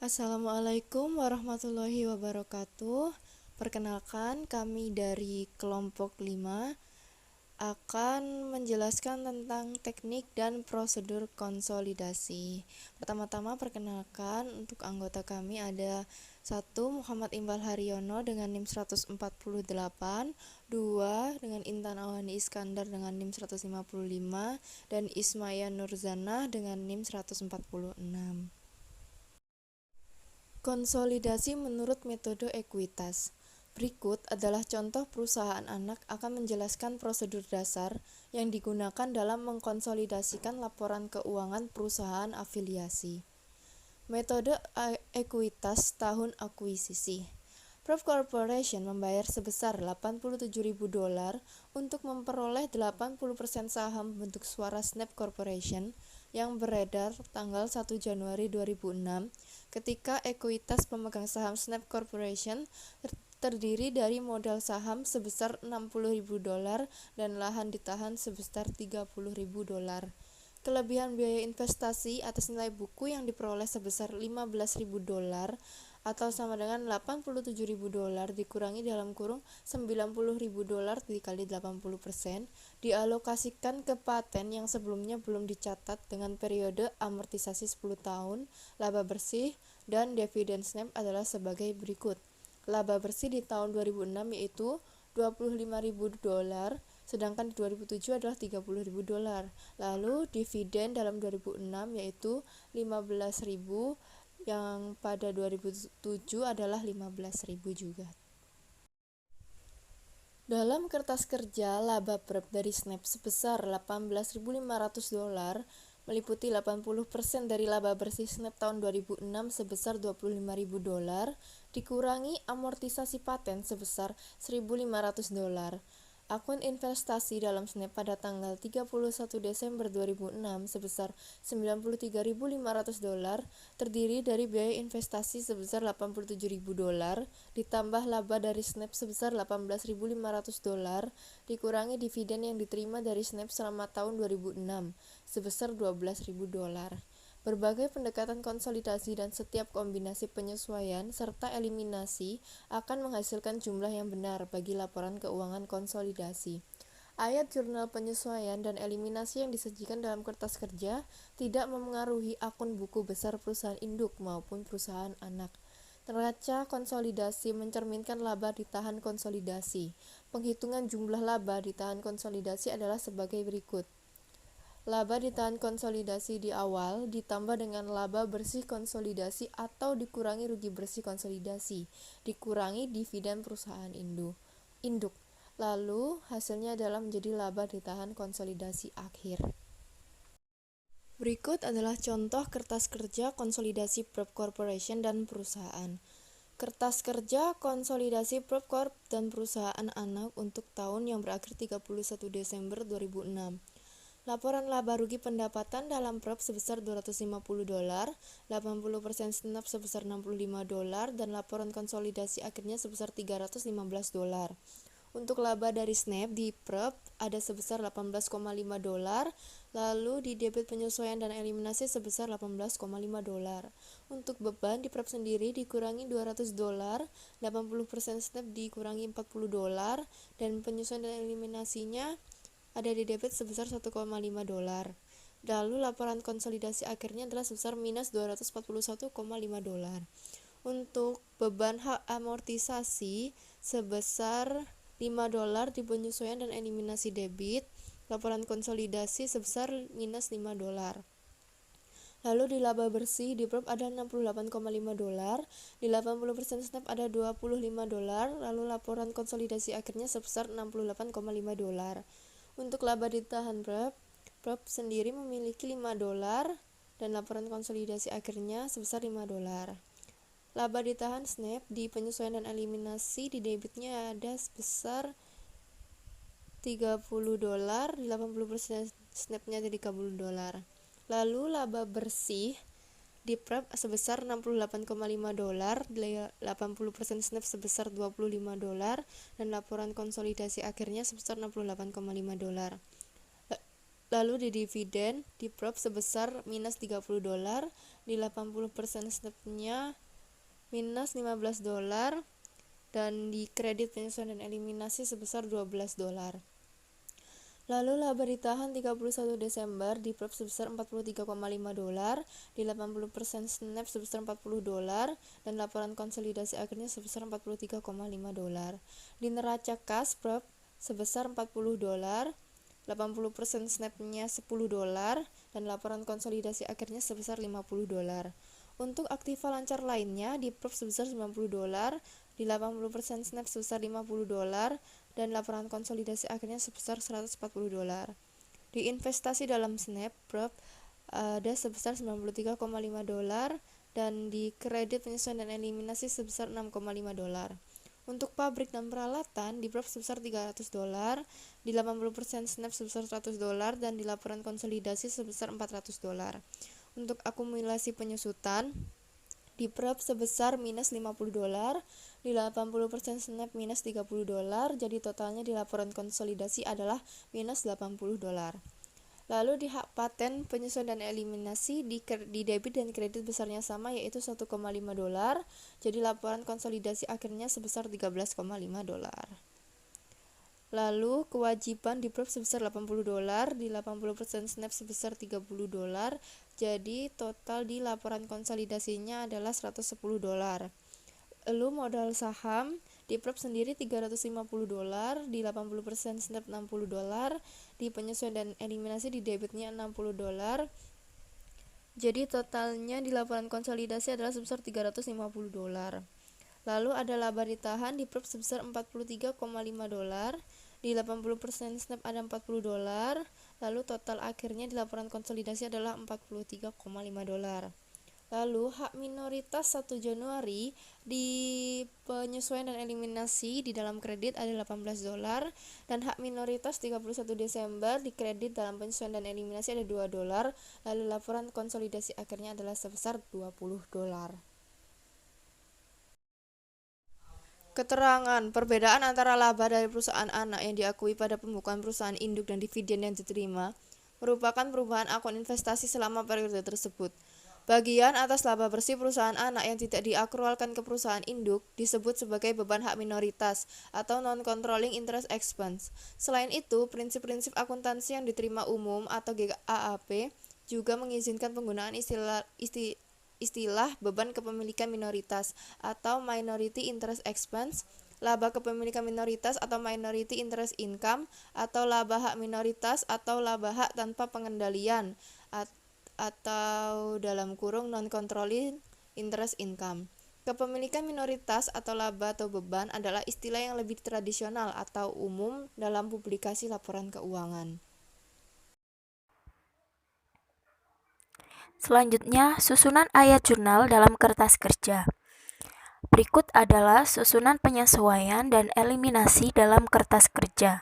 Assalamualaikum warahmatullahi wabarakatuh. Perkenalkan, kami dari kelompok 5 akan menjelaskan tentang teknik dan prosedur konsolidasi. Pertama-tama perkenalkan, untuk anggota kami ada 1. Muhammad Imbal Haryono dengan NIM 148, 2. dengan Intan Awani Iskandar dengan NIM 155, dan Ismaya Nurzana dengan NIM 146. Konsolidasi menurut metode ekuitas. Berikut adalah contoh perusahaan anak akan menjelaskan prosedur dasar yang digunakan dalam mengkonsolidasikan laporan keuangan perusahaan afiliasi. Metode ekuitas tahun akuisisi. Prop Corporation membayar sebesar $87.000 untuk memperoleh 80% saham bentuk suara Snap Corporation yang beredar tanggal 1 Januari 2006 ketika ekuitas pemegang saham Snap Corporation terdiri dari modal saham sebesar $60.000 dan lahan ditahan sebesar $30.000. Kelebihan biaya investasi atas nilai buku yang diperoleh sebesar $15.000 atau sama dengan $87.000 dikurangi dalam kurung $90.000 dikali 80% dialokasikan ke paten yang sebelumnya belum dicatat dengan periode amortisasi 10 tahun. Laba bersih dan dividen Snap adalah sebagai berikut. Laba bersih di tahun 2006 yaitu $25.000, sedangkan di 2007 adalah $30.000. Lalu dividen dalam 2006 yaitu $15.000, yang pada 2007 adalah $15.000 juga. Dalam kertas kerja, laba prep dari Snap sebesar $18.500 meliputi 80% dari laba bersih Snap tahun 2006 sebesar $25.000 dikurangi amortisasi paten sebesar $1.500. Akun investasi dalam Snap pada tanggal 31 Desember 2006 sebesar $93.500 terdiri dari biaya investasi sebesar $87.000 ditambah laba dari Snap sebesar $18.500 dikurangi dividen yang diterima dari Snap selama tahun 2006 sebesar $12.000. Berbagai pendekatan konsolidasi dan setiap kombinasi penyesuaian serta eliminasi akan menghasilkan jumlah yang benar bagi laporan keuangan konsolidasi. Ayat jurnal penyesuaian dan eliminasi yang disajikan dalam kertas kerja tidak memengaruhi akun buku besar perusahaan induk maupun perusahaan anak. Neraca konsolidasi mencerminkan laba ditahan konsolidasi. Penghitungan jumlah laba ditahan konsolidasi adalah sebagai berikut. Laba ditahan konsolidasi di awal ditambah dengan laba bersih konsolidasi atau dikurangi rugi bersih konsolidasi, dikurangi dividen perusahaan induk. Lalu hasilnya adalah menjadi laba ditahan konsolidasi akhir. Berikut adalah contoh kertas kerja konsolidasi Prop Corporation dan perusahaan. Kertas kerja konsolidasi Prop Corp dan perusahaan anak untuk tahun yang berakhir 31 Desember 2006. Laporan laba rugi pendapatan dalam prop sebesar $250, 80% Snap sebesar $65, dan laporan konsolidasi akhirnya sebesar $315. Untuk laba dari Snap di prop ada sebesar $18,5, lalu di debit penyesuaian dan eliminasi sebesar $18,5. Untuk beban di prop sendiri dikurangi $200, 80% Snap dikurangi $40, dan penyesuaian dan eliminasinya ada di debit sebesar $1,5. Lalu laporan konsolidasi akhirnya adalah sebesar minus $241,5. Untuk beban hak amortisasi sebesar $5 di penyesuaian dan eliminasi debit, laporan konsolidasi sebesar minus $5. Lalu di laba bersih di prop ada $68,5, di 80% Snap ada $25, lalu laporan konsolidasi akhirnya sebesar $68,5. Untuk laba ditahan prop sendiri memiliki $5 dan laporan konsolidasi akhirnya sebesar $5. Laba ditahan Snap di penyesuaian dan eliminasi di debitnya ada sebesar $30, di 80% Snapnya jadi $30. Lalu laba bersih di prep sebesar $68,5, 80% Snap sebesar $25, dan laporan konsolidasi akhirnya sebesar $68,5. Lalu di dividen di prop sebesar minus $30, di 80% snapnya minus $15, dan di kredit penyesuaian dan eliminasi sebesar $12. Lalu laba ditahan 31 Desember di prop sebesar $43,5, di 80% snap sebesar $40, dan laporan konsolidasi akhirnya sebesar $43,5. Di neraca kas prop sebesar $40, 80% snapnya $10, dan laporan konsolidasi akhirnya sebesar $50. Untuk aktiva lancar lainnya di prop sebesar $90, di 80% snap sebesar $50, dan laporan konsolidasi akhirnya sebesar $140. Di investasi dalam snap prop ada sebesar $93,5, dan di kredit penyesuaian dan eliminasi sebesar $6,5. Untuk pabrik dan peralatan di prop sebesar $300, di 80% snap sebesar $100, dan di laporan konsolidasi sebesar $400. Untuk akumulasi penyusutan di prop sebesar minus $50, di 80% snap minus $30, jadi totalnya di laporan konsolidasi adalah minus $80. Lalu di hak paten penyesuaian dan eliminasi di debit dan kredit besarnya sama, yaitu $1,5, jadi laporan konsolidasi akhirnya sebesar $13,5. Lalu kewajiban di prop sebesar $80, di 80% snap sebesar $30, jadi total di laporan konsolidasinya adalah $110. Lalu modal saham di prop sendiri $350, di 80% snap $60, di penyesuaian dan eliminasi di debitnya $60, jadi totalnya di laporan konsolidasi adalah sebesar $350. Lalu ada laba ditahan di prop sebesar $43,5, di 80% snap ada $40, lalu total akhirnya di laporan konsolidasi adalah $43,5. Lalu hak minoritas 1 Januari di penyesuaian dan eliminasi di dalam kredit ada $18, dan hak minoritas 31 Desember di kredit dalam penyesuaian dan eliminasi ada $2, lalu laporan konsolidasi akhirnya adalah sebesar $20. Keterangan perbedaan antara laba dari perusahaan anak yang diakui pada pembukaan perusahaan induk dan dividen yang diterima merupakan perubahan akun investasi selama periode tersebut. Bagian atas laba bersih perusahaan anak yang tidak diakrualkan ke perusahaan induk disebut sebagai beban hak minoritas atau non-controlling interest expense. Selain itu, prinsip-prinsip akuntansi yang diterima umum atau GAAP juga mengizinkan penggunaan istilah beban kepemilikan minoritas atau minority interest expense, laba kepemilikan minoritas atau minority interest income, atau laba hak minoritas atau laba hak tanpa pengendalian atau dalam kurung non-controlling interest income. Kepemilikan minoritas atau laba atau beban adalah istilah yang lebih tradisional atau umum dalam publikasi laporan keuangan. Selanjutnya, susunan ayat jurnal dalam kertas kerja. Berikut adalah susunan penyesuaian dan eliminasi dalam kertas kerja.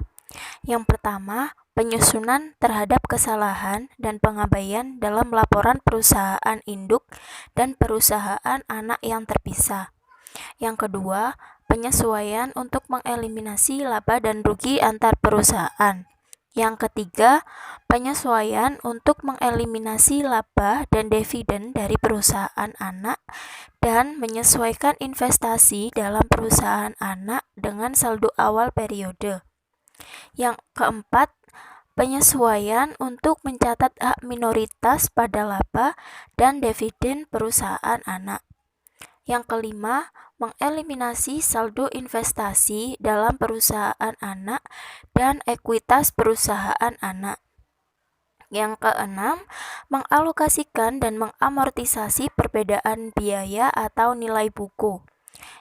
Yang pertama, penyusunan terhadap kesalahan dan pengabaian dalam laporan perusahaan induk dan perusahaan anak yang terpisah. Yang kedua, penyesuaian untuk mengeliminasi laba dan rugi antar perusahaan. Yang ketiga, penyesuaian untuk mengeliminasi laba dan dividen dari perusahaan anak dan menyesuaikan investasi dalam perusahaan anak dengan saldo awal periode. Yang keempat, penyesuaian untuk mencatat hak minoritas pada laba dan dividen perusahaan anak. Yang kelima, mengeliminasi saldo investasi dalam perusahaan anak dan ekuitas perusahaan anak. Yang keenam, mengalokasikan dan mengamortisasi perbedaan biaya atau nilai buku.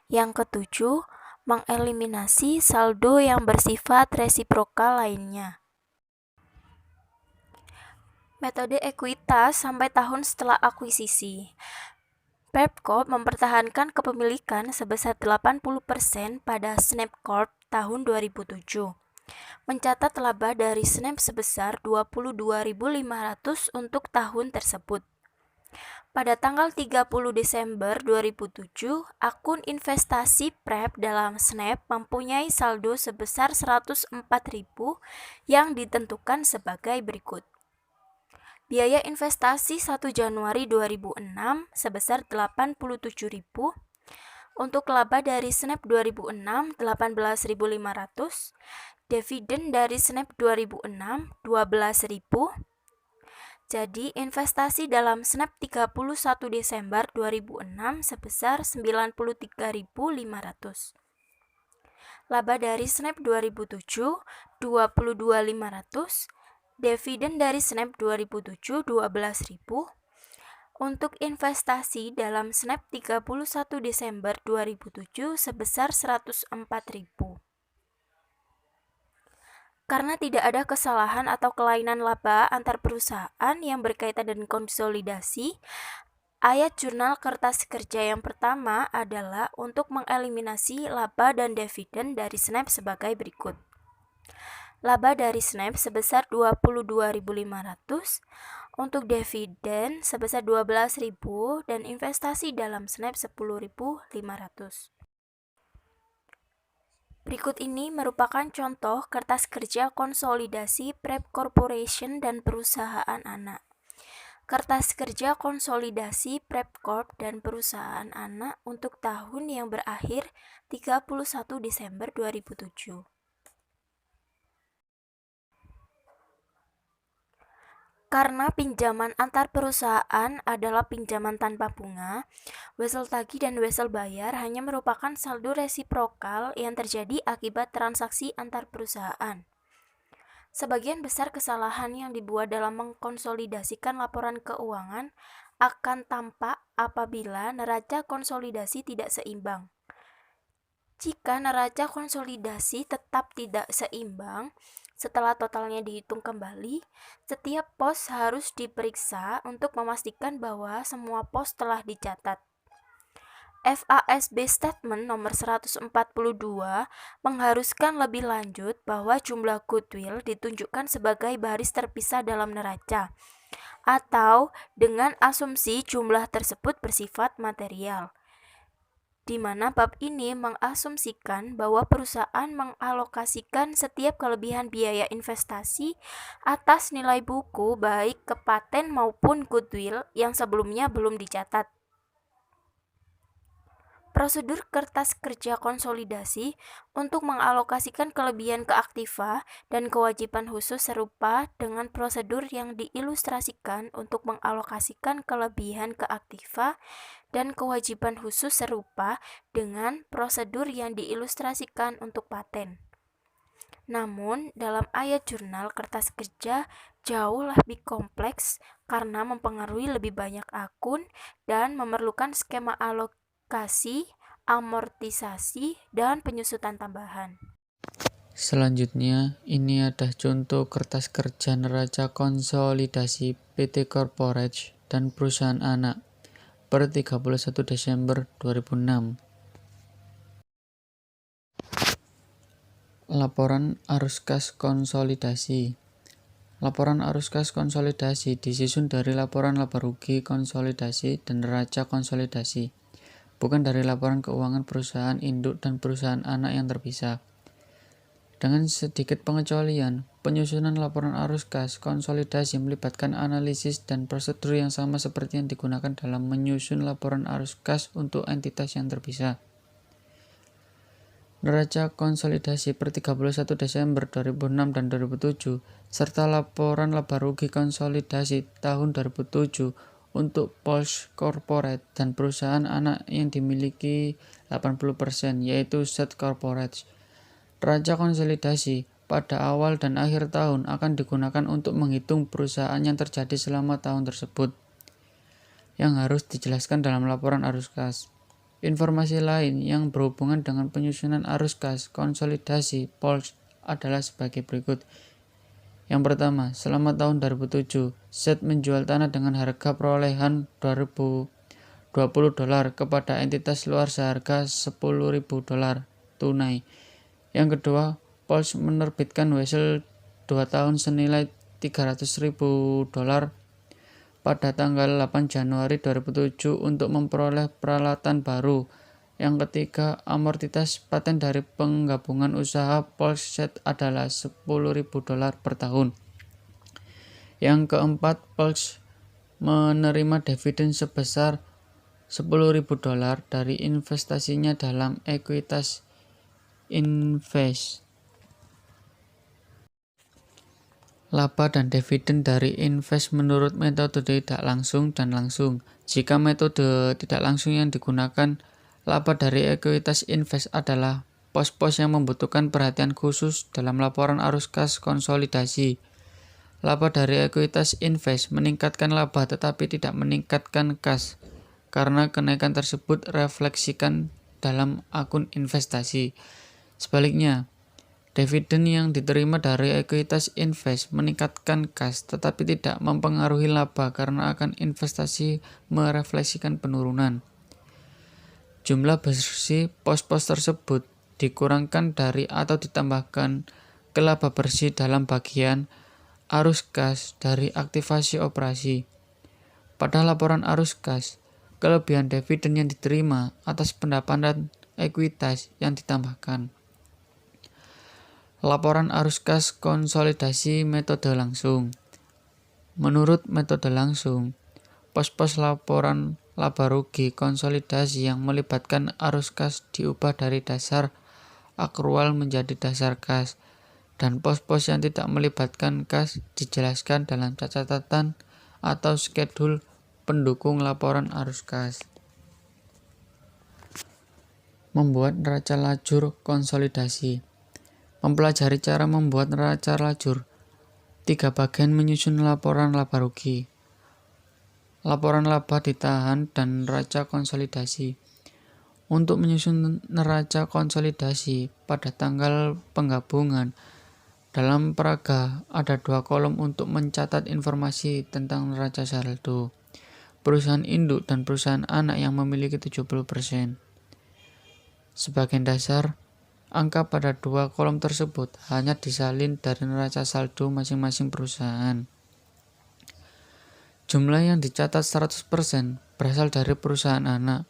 Yang ketujuh, mengeliminasi saldo yang bersifat resiprokal lainnya. Metode ekuitas sampai tahun setelah akuisisi. Pepcorp mempertahankan kepemilikan sebesar 80% pada Snap Corp tahun 2007. Mencatat laba dari Snap sebesar 22.500 untuk tahun tersebut. Pada tanggal 30 Desember 2007, akun investasi Prep dalam Snap mempunyai saldo sebesar 104.000 yang ditentukan sebagai berikut. Biaya investasi 1 Januari 2006 sebesar 87.000. Untuk laba dari Snap 2006 18.500. Dividen dari Snap 2006 12.000. Jadi investasi dalam Snap 31 Desember 2006 sebesar 93.500. Laba dari Snap 2007 22.500. Dividen dari Snap 2007 12.000. Untuk investasi dalam Snap 31 Desember 2007 sebesar 104.000. Karena tidak ada kesalahan atau kelainan laba antar perusahaan yang berkaitan dengan konsolidasi, ayat jurnal kertas kerja yang pertama adalah untuk mengeliminasi laba dan dividen dari Snap sebagai berikut. Laba dari Snap sebesar 22.500, untuk dividen sebesar 12.000 dan investasi dalam Snap 10.500. Berikut ini merupakan contoh kertas kerja konsolidasi Prep Corporation dan perusahaan anak. Kertas kerja konsolidasi Prep Corp dan perusahaan anak untuk tahun yang berakhir 31 Desember 2007. Karena pinjaman antar perusahaan adalah pinjaman tanpa bunga, wesel tagih dan wesel bayar hanya merupakan saldo resiprokal yang terjadi akibat transaksi antar perusahaan. Sebagian besar kesalahan yang dibuat dalam mengkonsolidasikan laporan keuangan akan tampak apabila neraca konsolidasi tidak seimbang. Jika neraca konsolidasi tetap tidak seimbang, setelah totalnya dihitung kembali, setiap pos harus diperiksa untuk memastikan bahwa semua pos telah dicatat. FASB Statement nomor 142 mengharuskan lebih lanjut bahwa jumlah goodwill ditunjukkan sebagai baris terpisah dalam neraca, atau dengan asumsi jumlah tersebut bersifat material, di mana bab ini mengasumsikan bahwa perusahaan mengalokasikan setiap kelebihan biaya investasi atas nilai buku baik ke paten maupun goodwill yang sebelumnya belum dicatat. Prosedur kertas kerja konsolidasi untuk mengalokasikan kelebihan ke aktiva dan kewajiban khusus serupa dengan prosedur yang diilustrasikan untuk mengalokasikan kelebihan ke aktiva dan kewajiban khusus serupa dengan prosedur yang diilustrasikan untuk paten. Namun, dalam ayat jurnal kertas kerja jauh lebih kompleks karena mempengaruhi lebih banyak akun dan memerlukan skema alokasi, amortisasi, dan penyusutan tambahan. Selanjutnya, ini ada contoh kertas kerja neraca konsolidasi PT Corporate dan perusahaan anak per 31 Desember 2006. Laporan arus kas konsolidasi. Laporan arus kas konsolidasi disusun dari laporan laba rugi konsolidasi dan neraca konsolidasi, bukan dari laporan keuangan perusahaan induk dan perusahaan anak yang terpisah. Dengan sedikit pengecualian, penyusunan laporan arus kas konsolidasi melibatkan analisis dan prosedur yang sama seperti yang digunakan dalam menyusun laporan arus kas untuk entitas yang terpisah. Neraca konsolidasi per 31 Desember 2006 dan 2007, serta laporan laba rugi konsolidasi tahun 2007 untuk Polsk Corporate dan perusahaan anak yang dimiliki 80%, yaitu Z Corporate. Neraca konsolidasi pada awal dan akhir tahun akan digunakan untuk menghitung perusahaan yang terjadi selama tahun tersebut, yang harus dijelaskan dalam laporan arus kas. Informasi lain yang berhubungan dengan penyusunan arus kas konsolidasi Polsk adalah sebagai berikut. Yang pertama, selama tahun 2007, Z menjual tanah dengan harga perolehan $20 kepada entitas luar seharga $10.000 tunai. Yang kedua, Polsk menerbitkan wesel 2 tahun senilai $300.000 pada tanggal 8 Januari 2007 untuk memperoleh peralatan baru. Yang ketiga, amortitas paten dari penggabungan usaha Polsk Z adalah $10.000 per tahun. Yang keempat, Pulse menerima dividen sebesar $10.000 dari investasinya dalam ekuitas Invest. Laba dan dividen dari Invest menurut metode tidak langsung dan langsung. Jika metode tidak langsung yang digunakan, laba dari ekuitas Invest adalah pos-pos yang membutuhkan perhatian khusus dalam laporan arus kas konsolidasi. Laba dari ekuitas Invest meningkatkan laba tetapi tidak meningkatkan kas, karena kenaikan tersebut refleksikan dalam akun investasi. Sebaliknya, dividen yang diterima dari ekuitas Invest meningkatkan kas tetapi tidak mempengaruhi laba karena akan investasi merefleksikan penurunan. Jumlah bersih pos-pos tersebut dikurangkan dari atau ditambahkan ke laba bersih dalam bagian arus kas dari aktivasi operasi. Pada laporan arus kas, kelebihan dividen yang diterima atas pendapatan ekuitas yang ditambahkan. Laporan arus kas konsolidasi metode langsung. Menurut metode langsung, pos-pos laporan laba rugi konsolidasi yang melibatkan arus kas diubah dari dasar akrual menjadi dasar kas, dan pos-pos yang tidak melibatkan kas dijelaskan dalam catatan atau skedul pendukung laporan arus kas. Membuat neraca lajur konsolidasi. Mempelajari cara membuat neraca lajur. 3 bagian menyusun laporan laba rugi. Laporan laba ditahan dan neraca konsolidasi. Untuk menyusun neraca konsolidasi pada tanggal penggabungan, dalam peraga ada 2 kolom untuk mencatat informasi tentang neraca saldo, perusahaan induk dan perusahaan anak yang memiliki 70%. Sebagian dasar, angka pada 2 kolom tersebut hanya disalin dari neraca saldo masing-masing perusahaan. Jumlah yang dicatat 100% berasal dari perusahaan anak,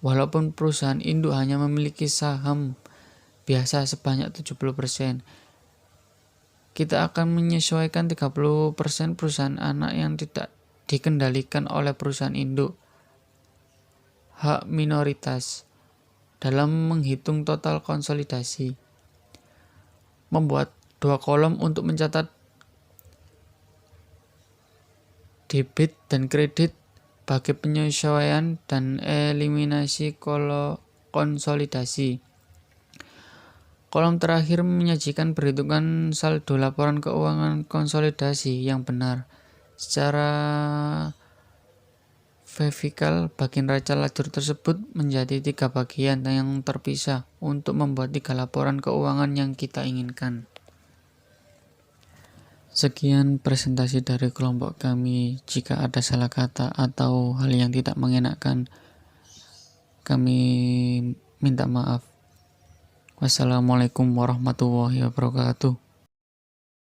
walaupun perusahaan induk hanya memiliki saham biasa sebanyak 70%. Kita akan menyesuaikan 30% perusahaan anak yang tidak dikendalikan oleh perusahaan induk, hak minoritas, dalam menghitung total konsolidasi. Membuat 2 kolom untuk mencatat debit dan kredit bagi penyesuaian dan eliminasi konsolidasi. Kolom terakhir menyajikan perhitungan saldo laporan keuangan konsolidasi yang benar. Secara vertikal, bagian neraca lajur tersebut menjadi 3 bagian yang terpisah untuk membuat 3 laporan keuangan yang kita inginkan. Sekian presentasi dari kelompok kami. Jika ada salah kata atau hal yang tidak mengenakan, kami minta maaf. Wassalamualaikum warahmatullahi wabarakatuh.